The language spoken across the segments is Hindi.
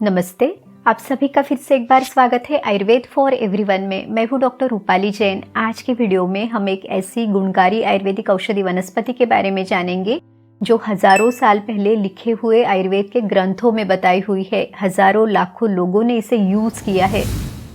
नमस्ते। आप सभी का फिर से एक बार स्वागत है आयुर्वेद फॉर एवरीवन में। मैं हूँ डॉक्टर रूपाली जैन। आज के वीडियो में हम एक ऐसी गुणकारी आयुर्वेदिक औषधि वनस्पति के बारे में जानेंगे जो हजारों साल पहले लिखे हुए आयुर्वेद के ग्रंथों में बताई हुई है। हजारों लाखों लोगों ने इसे यूज किया है,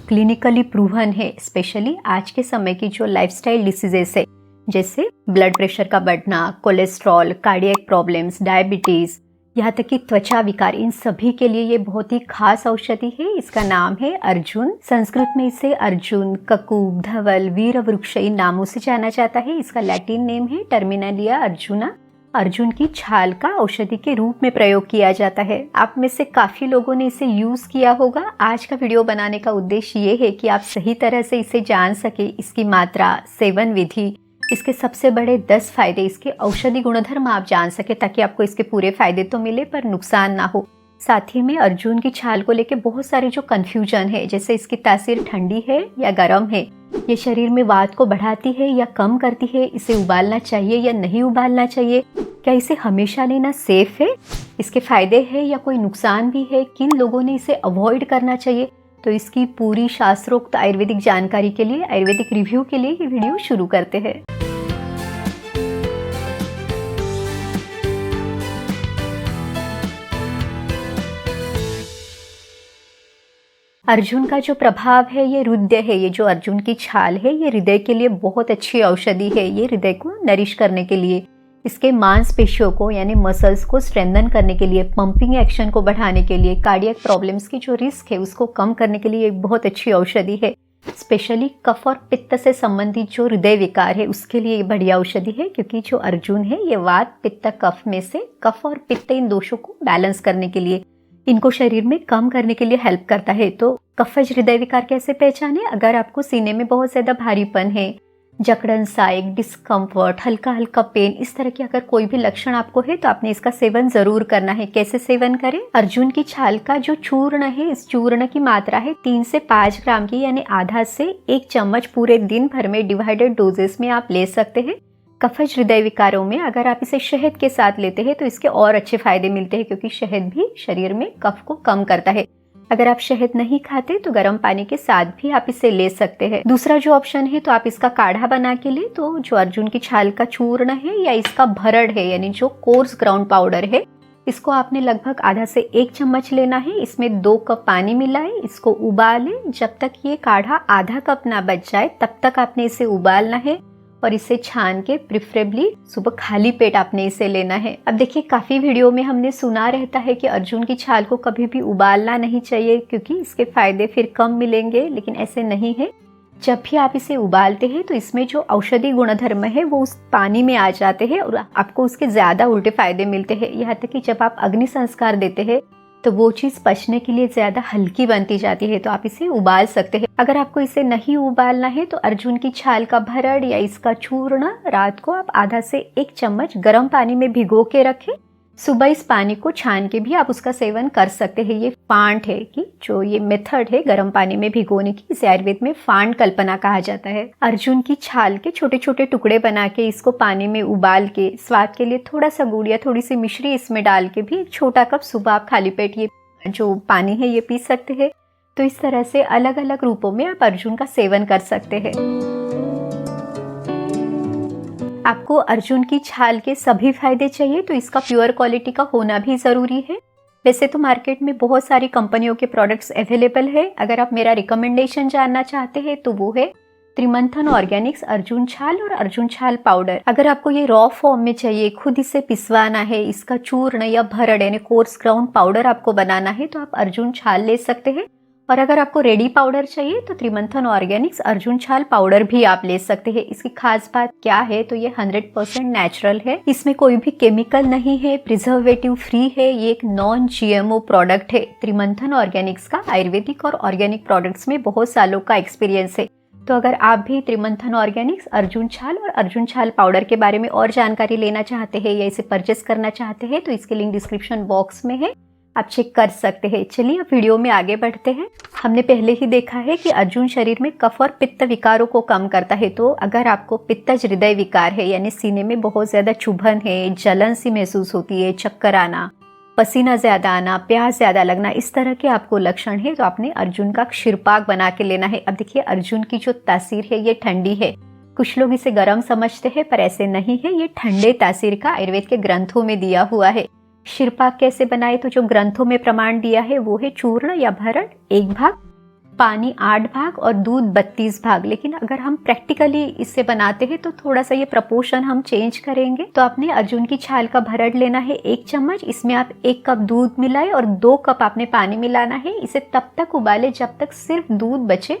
क्लिनिकली प्रूवन है। स्पेशली आज के समय की जो लाइफस्टाइल डिसीजेस है, जैसे ब्लड प्रेशर का बढ़ना, कोलेस्ट्रॉल, कार्डियक प्रॉब्लम्स, डायबिटीज, यहाँ तक कि त्वचा विकार, इन सभी के लिए ये बहुत ही खास औषधि है। इसका नाम है अर्जुन। संस्कृत में इसे अर्जुन, ककूब, धवल, वीर वृक्ष इन नामों से जाना जाता है। इसका लैटिन नेम है टर्मिनालिया अर्जुना। अर्जुन की छाल का औषधि के रूप में प्रयोग किया जाता है। आप में से काफी लोगों ने इसे यूज किया होगा। आज का वीडियो बनाने का उद्देश्य ये है कि आप सही तरह से इसे जान सके, इसकी मात्रा, सेवन विधि, इसके सबसे बड़े 10 फायदे, इसके औषधि गुणधर्म आप जान सके, ताकि आपको इसके पूरे फायदे तो मिले पर नुकसान ना हो। साथ ही में अर्जुन की छाल को लेके बहुत सारे जो कंफ्यूजन है, जैसे इसकी तासीर ठंडी है या गर्म है, ये शरीर में वात को बढ़ाती है या कम करती है, इसे उबालना चाहिए या नहीं उबालना चाहिए, क्या इसे हमेशा लेना सेफ है, इसके फायदे हैं या कोई नुकसान भी है, किन लोगों ने इसे अवॉइड करना चाहिए। तो इसकी पूरी शास्त्रोक्त आयुर्वेदिक जानकारी के लिए, आयुर्वेदिक रिव्यू के लिए ये वीडियो शुरू करते हैं। अर्जुन का जो प्रभाव है ये हृदय है। ये जो अर्जुन की छाल है ये हृदय के लिए बहुत अच्छी औषधि है। ये हृदय को नरिश करने के लिए, इसके मांसपेशियों को यानी मसल्स को स्ट्रेंथन करने के लिए, पंपिंग एक्शन को बढ़ाने के लिए, कार्डियक प्रॉब्लम्स की जो रिस्क है उसको कम करने के लिए एक बहुत अच्छी औषधि है। स्पेशली कफ और पित्त से संबंधित जो हृदय विकार है उसके लिए बढ़िया औषधि है, क्योंकि जो अर्जुन है ये वात, पित्त, कफ में से कफ और पित्त इन दोषों को बैलेंस करने के लिए, इनको शरीर में कम करने के लिए हेल्प करता है। तो कफज हृदय विकार कैसे पहचाने? अगर आपको सीने में बहुत ज्यादा भारीपन है, जकड़न सा, एक डिस्कम्फर्ट, हल्का हल्का पेन, इस तरह के अगर कोई भी लक्षण आपको है तो आपने इसका सेवन जरूर करना है। कैसे सेवन करें? अर्जुन की छाल का जो चूर्ण है, इस चूर्ण की मात्रा है 3 से 5 ग्राम की, यानी आधा से 1 चम्मच पूरे दिन भर में डिवाइडेड डोजेस में आप ले सकते हैं। कफज हृदय विकारों में अगर आप इसे शहद के साथ लेते हैं तो इसके और अच्छे फायदे मिलते हैं, क्योंकि शहद भी शरीर में कफ को कम करता है। अगर आप शहद नहीं खाते तो गर्म पानी के साथ भी आप इसे ले सकते हैं। दूसरा जो ऑप्शन है, तो आप इसका काढ़ा बना के ले। तो जो अर्जुन की छाल का चूर्ण है या इसका भरड़ है, यानी जो कोर्स ग्राउंड पाउडर है, इसको आपने लगभग आधा से 1 चम्मच लेना है। इसमें 2 कप पानी मिलाए, इसको उबालें। जब तक ये काढ़ा आधा कप ना बच जाए तब तक आपने इसे उबालना है और इसे छान के प्रिफरेबली सुबह खाली पेट आपने इसे लेना है। अब देखिए, काफी वीडियो में हमने सुना रहता है कि अर्जुन की छाल को कभी भी उबालना नहीं चाहिए, क्योंकि इसके फायदे फिर कम मिलेंगे, लेकिन ऐसे नहीं है। जब भी आप इसे उबालते हैं तो इसमें जो औषधि गुणधर्म है वो उस पानी में आ जाते हैं और आपको उसके ज्यादा उल्टे फायदे मिलते हैं। यहाँ तक कि जब आप अग्नि संस्कार देते हैं तो वो चीज पचने के लिए ज्यादा हल्की बनती जाती है। तो आप इसे उबाल सकते हैं। अगर आपको इसे नहीं उबालना है तो अर्जुन की छाल का भरड़ या इसका चूर्ण रात को आप आधा से 1 चम्मच गर्म पानी में भिगो के रखें। सुबह इस पानी को छान के भी आप उसका सेवन कर सकते हैं। ये फांट है कि जो ये मेथड है गर्म पानी में भिगोने की, इसे आयुर्वेद में फांट कल्पना कहा जाता है। अर्जुन की छाल के छोटे छोटे टुकड़े बना के इसको पानी में उबाल के, स्वाद के लिए थोड़ा सा गुड़ या थोड़ी सी मिश्री इसमें डाल के भी 1 छोटा कप सुबह आप खाली पेट ये जो पानी है ये पी सकते हैं। तो इस तरह से अलग अलग रूपों में आप अर्जुन का सेवन कर सकते हैं। आपको अर्जुन की छाल के सभी फायदे चाहिए तो इसका प्योर क्वालिटी का होना भी जरूरी है। वैसे तो मार्केट में बहुत सारी कंपनियों के प्रोडक्ट्स अवेलेबल है। अगर आप मेरा रिकमेंडेशन जानना चाहते हैं तो वो है त्रिमंथन ऑर्गेनिक्स अर्जुन छाल और अर्जुन छाल पाउडर। अगर आपको ये रॉ फॉर्म में चाहिए, खुद इसे पिसवाना है, इसका चूर्ण या भरड़ यानी कोर्स ग्राउंड पाउडर आपको बनाना है, तो आप अर्जुन छाल ले सकते हैं। और अगर आपको रेडी पाउडर चाहिए तो त्रिमंथन ऑर्गेनिक्स अर्जुन छाल पाउडर भी आप ले सकते हैं। इसकी खास बात क्या है, तो ये 100% नेचुरल है, इसमें कोई भी केमिकल नहीं है, प्रिजर्वेटिव फ्री है, ये एक नॉन GMO प्रोडक्ट है। त्रिमंथन ऑर्गेनिक्स का आयुर्वेदिक और ऑर्गेनिक प्रोडक्ट्स में बहुत सालों का एक्सपीरियंस है। तो अगर आप भी त्रिमंथन ऑर्गेनिक्स अर्जुन छाल और अर्जुन छाल पाउडर के बारे में और जानकारी लेना चाहते हैं या इसे परचेस करना चाहते हैं तो इसके लिंक डिस्क्रिप्शन बॉक्स में है, आप चेक कर सकते हैं। चलिए अब वीडियो में आगे बढ़ते हैं। हमने पहले ही देखा है कि अर्जुन शरीर में कफ और पित्त विकारों को कम करता है। तो अगर आपको पित्तज हृदय विकार है, यानी सीने में बहुत ज्यादा चुभन है, जलन सी महसूस होती है, चक्कर आना, पसीना ज़्यादा आना, प्यास ज़्यादा लगना, इस तरह के आपको लक्षण है तो आपने अर्जुन का क्षीरपाक बना के लेना है। अब देखिए अर्जुन की जो तासीर है ये ठंडी है, कुछ लोग इसे गर्म समझते हैं पर ऐसे नहीं है, ये ठंडे तासीर का आयुर्वेद के ग्रंथों में दिया हुआ है। क्षीरपाक कैसे बनाए, तो जो ग्रंथों में प्रमाण दिया है वो है चूर्ण या भरण 1 भाग, पानी 8 भाग और दूध 32 भाग। लेकिन अगर हम प्रैक्टिकली इससे बनाते हैं तो थोड़ा सा ये प्रपोर्शन हम चेंज करेंगे। तो आपने अर्जुन की छाल का भरड़ लेना है 1 चम्मच, इसमें आप 1 कप दूध मिलाए और 2 कप आपने पानी मिलाना है। इसे तब तक उबाले जब तक सिर्फ दूध बचे।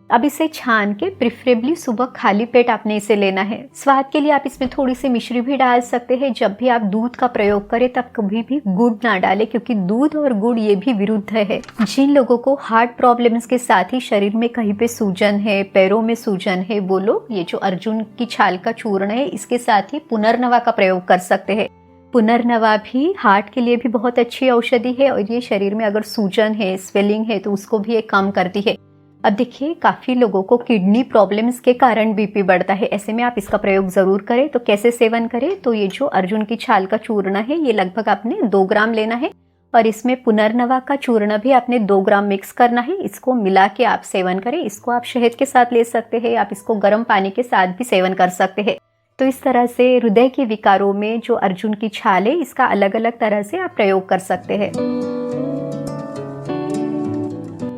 अब इसे छान के प्रिफरेबली सुबह खाली पेट आपने इसे लेना है। स्वाद के लिए आप इसमें थोड़ी सी मिश्री भी डाल सकते हैं। जब भी आप दूध का प्रयोग करें तब कभी भी गुड़ ना डालें, क्योंकि दूध और गुड़ ये भी विरुद्ध है। जिन लोगों को हार्ट प्रॉब्लम्स के साथ ही शरीर में कहीं पे सूजन है, पैरों में सूजन है, वो लोग ये जो अर्जुन की छाल का चूर्ण है इसके साथ ही पुनर्नवा का प्रयोग कर सकते हैं। पुनर्नवा भी हार्ट के लिए भी बहुत अच्छी औषधि है और ये शरीर में अगर सूजन है, स्वेलिंग है तो उसको भी ये कम करती है। अब देखिए काफ़ी लोगों को किडनी प्रॉब्लम्स के कारण बीपी बढ़ता है, ऐसे में आप इसका प्रयोग ज़रूर करें। तो कैसे सेवन करें, तो ये जो अर्जुन की छाल का चूर्ण है ये लगभग आपने 2 ग्राम लेना है और इसमें पुनर्नवा का चूर्ण भी आपने 2 ग्राम मिक्स करना है। इसको मिला के आप सेवन करें। इसको आप शहद के साथ ले सकते हैं, आप इसको गर्म पानी के साथ भी सेवन कर सकते हैं। तो इस तरह से हृदय के विकारों में जो अर्जुन की छाल है इसका अलग अलग तरह से आप प्रयोग कर सकते हैं।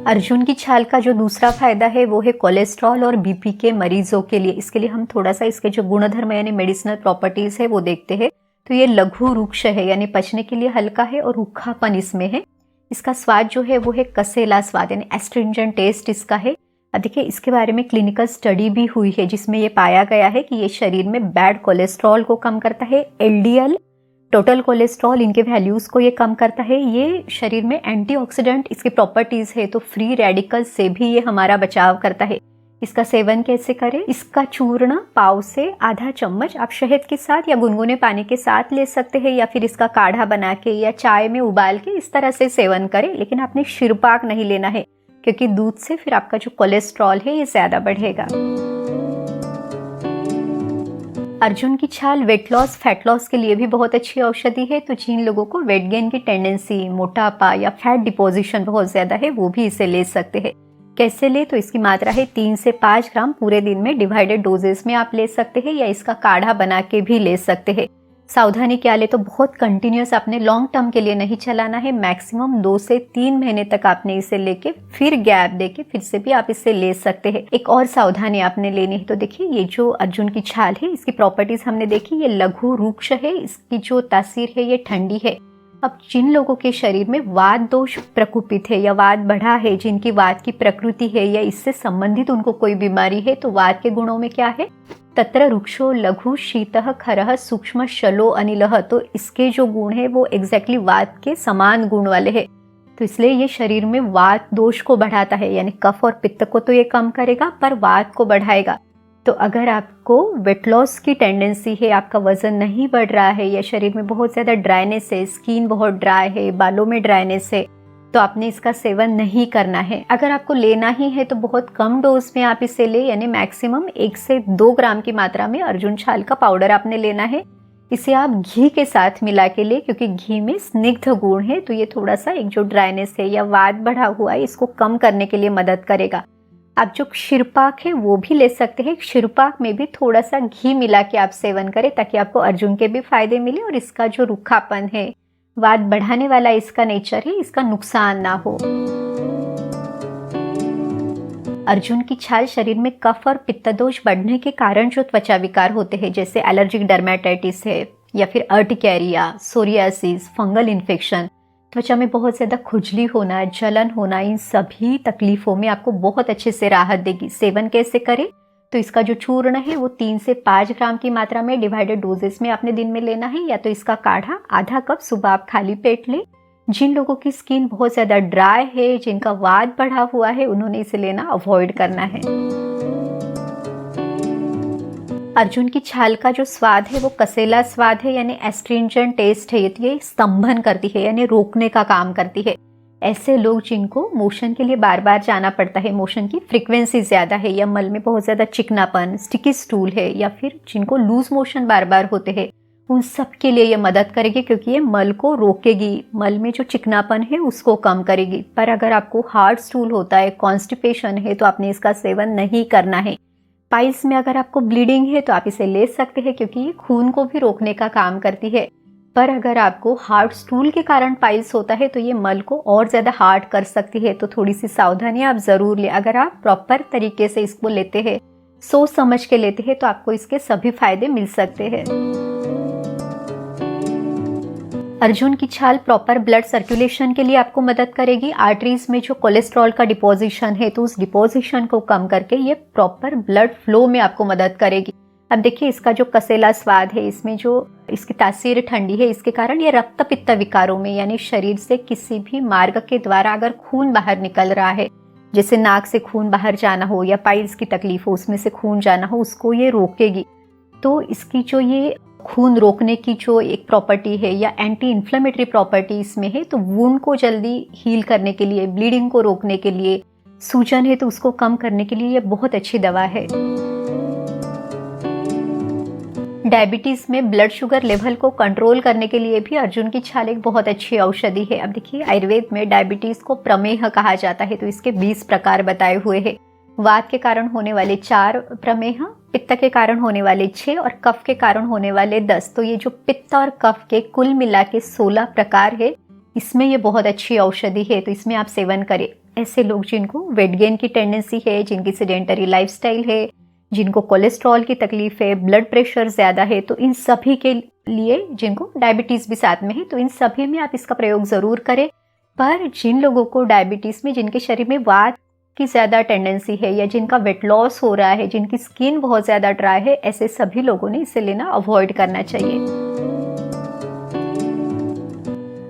अर्जुन की छाल का जो दूसरा फायदा है वो है कोलेस्ट्रॉल और बीपी के मरीजों के लिए। इसके लिए हम थोड़ा सा इसके जो गुणधर्म यानी मेडिसिनल प्रॉपर्टीज है वो देखते हैं। तो ये लघु रुक्ष है यानी पचने के लिए हल्का है और रूखापन इसमें है। इसका स्वाद जो है वो है कसेला स्वाद यानी एस्ट्रिंजेंट टेस्ट इसका है। अब देखिए इसके बारे में क्लिनिकल स्टडी भी हुई है जिसमें ये पाया गया है कि ये शरीर में बैड कोलेस्ट्रॉल को कम करता है, एलडीएल टोटल कोलेस्ट्रॉल इनके वैल्यूज़ को ये कम करता है। ये शरीर में एंटीऑक्सीडेंट इसकी प्रॉपर्टीज़ है, तो फ्री रेडिकल्स से भी ये हमारा बचाव करता है। इसका सेवन कैसे करें, इसका चूर्ण पाव से आधा चम्मच आप शहद के साथ या गुनगुने पानी के साथ ले सकते हैं या फिर इसका काढ़ा बना के या चाय में उबाल के इस तरह से सेवन करें। लेकिन आपने क्षीरपाक नहीं लेना है क्योंकि दूध से फिर आपका जो कोलेस्ट्रॉल है ये ज़्यादा बढ़ेगा। अर्जुन की छाल वेट लॉस, फैट लॉस के लिए भी बहुत अच्छी औषधि है। तो जिन लोगों को वेट गेन की टेंडेंसी, मोटापा या फैट डिपोजिशन बहुत ज़्यादा है वो भी इसे ले सकते हैं। कैसे ले, तो इसकी मात्रा है 3 से 5 ग्राम पूरे दिन में डिवाइडेड डोजेस में आप ले सकते हैं या इसका काढ़ा बना के भी ले सकते हैं। सावधानी क्या ले, तो बहुत कंटिन्यूस आपने लॉन्ग टर्म के लिए नहीं चलाना है। मैक्सिमम 2 से 3 महीने तक आपने इसे लेके फिर गैप देके फिर से भी आप इसे ले सकते हैं। एक और सावधानी आपने लेनी है, तो देखिए ये जो अर्जुन की छाल है इसकी प्रॉपर्टीज हमने देखी, ये लघु रुक्ष है, इसकी जो तासीर है ये ठंडी है। अब जिन लोगों के शरीर में वात दोष प्रकोपित है या वात बढ़ा है, जिनकी वात की प्रकृति है या इससे संबंधित उनको कोई बीमारी है, तो वात के गुणों में क्या है, तत्र रुक्षो लघु शीतः खरः सूक्ष्म शलो अनिलः। तो इसके जो गुण है वो एग्जैक्टली वात के समान गुण वाले हैं। तो इसलिए ये शरीर में वात दोष को बढ़ाता है, यानी कफ और पित्त को तो ये कम करेगा पर वात को बढ़ाएगा। तो अगर आपको वेट लॉस की टेंडेंसी है, आपका वजन नहीं बढ़ रहा है या शरीर में बहुत ज़्यादा ड्राइनेस है, स्किन बहुत ड्राई है, बालों में ड्राइनेस है, तो आपने इसका सेवन नहीं करना है। अगर आपको लेना ही है तो बहुत कम डोज में आप इसे ले, यानी मैक्सिमम 1 से 2 ग्राम की मात्रा में अर्जुन छाल का पाउडर आपने लेना है। इसे आप घी के साथ मिला के ले, क्योंकि घी में स्निग्ध गुण है, तो ये थोड़ा सा एक जो ड्राइनेस है या वात बढ़ा हुआ है इसको कम करने के लिए मदद करेगा। आप जो क्षीरपाक है वो भी ले सकते हैं। क्षीरपाक में भी थोड़ा सा घी मिला के आप सेवन करें ताकि आपको अर्जुन के भी फायदे मिले और इसका जो रूखापन है, वात बढ़ाने वाला इसका नेचर है, इसका नुकसान ना हो। अर्जुन की छाल शरीर में कफ और पित्त दोष बढ़ने के कारण जो त्वचा विकार होते हैं, जैसे एलर्जिक डर्मेटाइटिस है या फिर अर्टिकेरिया, सोरियासिस, फंगल इन्फेक्शन, त्वचा में बहुत ज़्यादा खुजली होना, जलन होना, इन सभी तकलीफ़ों में आपको बहुत अच्छे से राहत देगी। सेवन कैसे करें, तो इसका जो चूर्ण है वो 3 से 5 ग्राम की मात्रा में डिवाइडेड डोजेस में आपने दिन में लेना है, या तो इसका काढ़ा आधा कप सुबह आप खाली पेट लें। जिन लोगों की स्किन बहुत ज़्यादा ड्राई है, जिनका वात बढ़ा हुआ है, उन्होंने इसे लेना अवॉइड करना है। अर्जुन की छाल का जो स्वाद है वो कसेला स्वाद है, यानी एस्ट्रिंजेंट टेस्ट है। ये स्तंभन करती है यानी रोकने का काम करती है। ऐसे लोग जिनको मोशन के लिए बार बार जाना पड़ता है, मोशन की फ्रीक्वेंसी ज़्यादा है या मल में बहुत ज़्यादा चिकनापन, स्टिकी स्टूल है, या फिर जिनको लूज मोशन बार बार होते हैं, उन सब के लिए ये मदद करेगी, क्योंकि ये मल को रोकेगी, मल में जो चिकनापन है उसको कम करेगी। पर अगर आपको हार्ड स्टूल होता है, कॉन्स्टिपेशन है, तो आपने इसका सेवन नहीं करना है। पाइल्स में अगर आपको ब्लीडिंग है तो आप इसे ले सकते हैं, क्योंकि ये खून को भी रोकने का काम करती है। पर अगर आपको हार्ड स्टूल के कारण पाइल्स होता है तो ये मल को और ज़्यादा हार्ड कर सकती है, तो थोड़ी सी सावधानी आप ज़रूर लें। अगर आप प्रॉपर तरीके से इसको लेते हैं, सोच समझ के लेते हैं, तो आपको इसके सभी फायदे मिल सकते हैं। अर्जुन की छाल प्रॉपर ब्लड सर्कुलेशन के लिए आपको मदद करेगी। आर्टरीज में जो कोलेस्ट्रॉल का डिपोजिशन है तो उस डिपोजिशन को कम करके ये प्रॉपर ब्लड फ्लो में आपको मदद करेगी। अब देखिए, इसका जो कसेला स्वाद है, इसमें जो इसकी तासीर ठंडी है, इसके कारण ये रक्त पित्त विकारों में, यानी शरीर से किसी भी मार्ग के द्वारा अगर खून बाहर निकल रहा है, जैसे नाक से खून बाहर जाना हो या पाइल्स की तकलीफ हो, उसमें से खून जाना हो, उसको ये रोकेगी। तो इसकी जो ये खून रोकने की जो एक प्रॉपर्टी है या एंटी इन्फ्लेमेटरी प्रॉपर्टी इसमें है, तो वुंड को जल्दी हील करने के लिए, ब्लीडिंग को रोकने के लिए, सूजन है तो उसको कम करने के लिए ये बहुत अच्छी दवा है। डायबिटीज में ब्लड शुगर लेवल को कंट्रोल करने के लिए भी अर्जुन की छाल एक बहुत अच्छी औषधि है। अब देखिए, आयुर्वेद में डायबिटीज को प्रमेह कहा जाता है, तो इसके 20 प्रकार बताए हुए हैं। वात के कारण होने वाले 4 प्रमेह, पित्त के कारण होने वाले 6 और कफ के कारण होने वाले 10। तो ये जो पित्त और कफ के कुल मिला के 16 प्रकार है, इसमें ये बहुत अच्छी औषधि है, तो इसमें आप सेवन करें। ऐसे लोग जिनको वेट गेन की टेंडेंसी है, जिनकी सेडेंटरी लाइफस्टाइल है, जिनको कोलेस्ट्रॉल की तकलीफ है, ब्लड प्रेशर ज़्यादा है, तो इन सभी के लिए, जिनको डायबिटीज़ भी साथ में है, तो इन सभी में आप इसका प्रयोग ज़रूर करें। पर जिन लोगों को डायबिटीज़ में, जिनके शरीर में वात की ज़्यादा टेंडेंसी है या जिनका वेट लॉस हो रहा है, जिनकी स्किन बहुत ज़्यादा ड्राई है, ऐसे सभी लोगों ने इसे लेना अवॉइड करना चाहिए।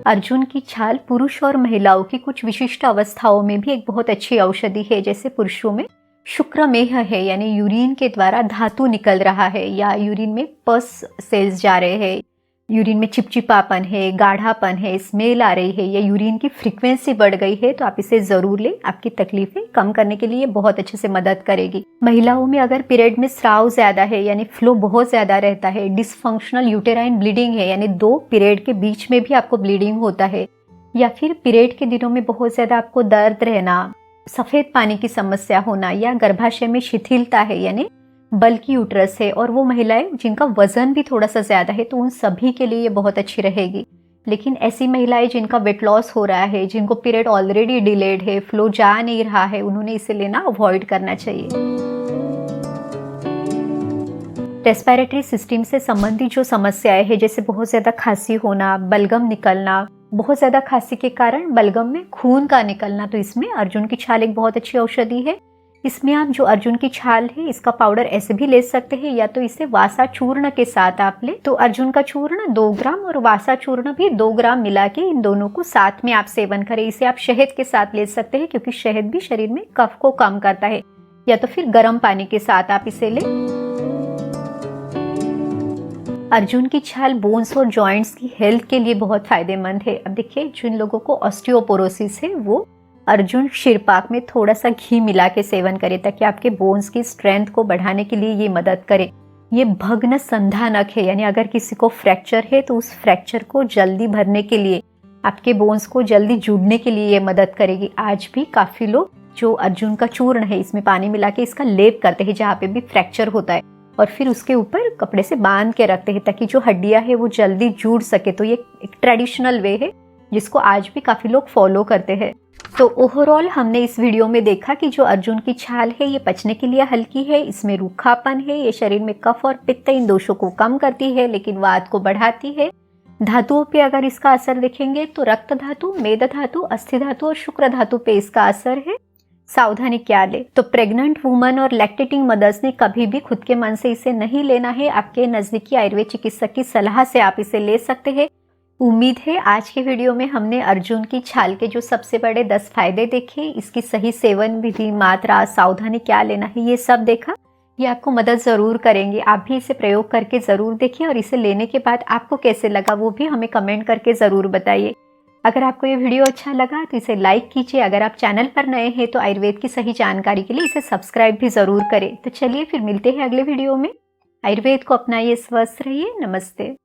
अर्जुन की छाल पुरुष और महिलाओं की कुछ विशिष्ट अवस्थाओं में भी एक बहुत अच्छी औषधि है। जैसे पुरुषों में शुक्रमेह है, यानी यूरिन के द्वारा धातु निकल रहा है, या यूरिन में पस सेल्स जा रहे हैं, यूरिन में चिपचिपापन है, गाढ़ापन है, स्मेल आ रही है, या यूरिन की फ्रीक्वेंसी बढ़ गई है, तो आप इसे जरूर लें। आपकी तकलीफें कम करने के लिए बहुत अच्छे से मदद करेगी। महिलाओं में अगर पीरियड में स्राव ज्यादा है, यानी फ्लो बहुत ज्यादा रहता है, डिसफंक्शनल यूटेराइन ब्लीडिंग है, यानी 2 पीरियड के बीच में भी आपको ब्लीडिंग होता है, या फिर पीरियड के दिनों में बहुत ज्यादा आपको दर्द रहना, सफेद पानी की समस्या होना, या गर्भाशय में शिथिलता है, यानी बल्कि यूट्रस है, और वो महिलाएं जिनका वजन भी थोड़ा सा ज्यादा है, तो उन सभी के लिए ये बहुत अच्छी रहेगी। लेकिन ऐसी महिलाएं जिनका वेट लॉस हो रहा है, जिनको पीरियड ऑलरेडी डिलेड है, फ्लो जा नहीं रहा है, उन्होंने इसे लेना अवॉइड करना चाहिए। रेस्पिरेटरी सिस्टम से संबंधित जो समस्याएं हैं, जैसे बहुत ज्यादा खांसी होना, बलगम निकलना, बहुत ज्यादा खांसी के कारण बलगम में खून का निकलना, तो इसमें अर्जुन की छाल एक बहुत अच्छी औषधि है। इसमें आप जो अर्जुन की छाल है, इसका पाउडर ऐसे भी ले सकते हैं, या तो इसे वासा चूर्ण के साथ आप ले, तो अर्जुन का चूर्ण 2 ग्राम और वासा चूर्ण भी 2 ग्राम मिला के इन दोनों को साथ में आप सेवन करें। इसे आप शहद के साथ ले सकते हैं, क्योंकि शहद भी शरीर में कफ को कम करता है, या तो फिर गर्म पानी के साथ आप इसे लें। अर्जुन की छाल बोन्स और जॉइंट्स की हेल्थ के लिए बहुत फायदेमंद है। अब देखिए, जिन लोगों को ऑस्टियोपोरोसिस है, वो अर्जुन शिरपाक में थोड़ा सा घी मिला के सेवन करें, ताकि आपके बोन्स की स्ट्रेंथ को बढ़ाने के लिए ये मदद करे। ये भग्न संधानक है, यानी अगर किसी को फ्रैक्चर है तो उस फ्रैक्चर को जल्दी भरने के लिए, आपके बोन्स को जल्दी जुड़ने के लिए ये मदद करेगी। आज भी काफी लोग जो अर्जुन का चूर्ण है, इसमें पानी मिला के इसका लेप करते हैं जहाँ पे भी फ्रैक्चर होता है, और फिर उसके ऊपर कपड़े से बांध के रखते हैं, ताकि जो हड्डियां है वो जल्दी जुड़ सके। तो ये एक ट्रेडिशनल वे है, जिसको आज भी काफी लोग फॉलो करते हैं। तो ओवरऑल हमने इस वीडियो में देखा कि जो अर्जुन की छाल है, ये पचने के लिए हल्की है, इसमें रूखापन है, ये शरीर में कफ और पित्त इन दोषों को कम करती है, लेकिन वात को बढ़ाती है। धातुओं पे अगर इसका असर देखेंगे तो रक्त धातु, मेद धातु, अस्थि धातु और शुक्र धातु पे इसका असर है। सावधानी क्या ले, तो प्रेग्नेंट वुमन और लैक्टेटिंग मदर्स ने कभी भी खुद के मन से इसे नहीं लेना है। आपके नजदीकी आयुर्वेद चिकित्सक की सलाह से आप इसे ले सकते हैं। उम्मीद है आज के वीडियो में हमने अर्जुन की छाल के जो सबसे बड़े 10 फायदे देखे, इसकी सही सेवन विधि, मात्रा, सावधानी क्या लेना है, ये सब देखा। ये आपको मदद ज़रूर करेंगे। आप भी इसे प्रयोग करके ज़रूर देखिए, और इसे लेने के बाद आपको कैसे लगा वो भी हमें कमेंट करके ज़रूर बताइए। अगर आपको ये वीडियो अच्छा लगा तो इसे लाइक कीजिए। अगर आप चैनल पर नए हैं तो आयुर्वेद की सही जानकारी के लिए इसे सब्सक्राइब भी ज़रूर करें। तो चलिए फिर मिलते हैं अगले वीडियो में। आयुर्वेद को अपनाइए, स्वस्थ रहिए। नमस्ते।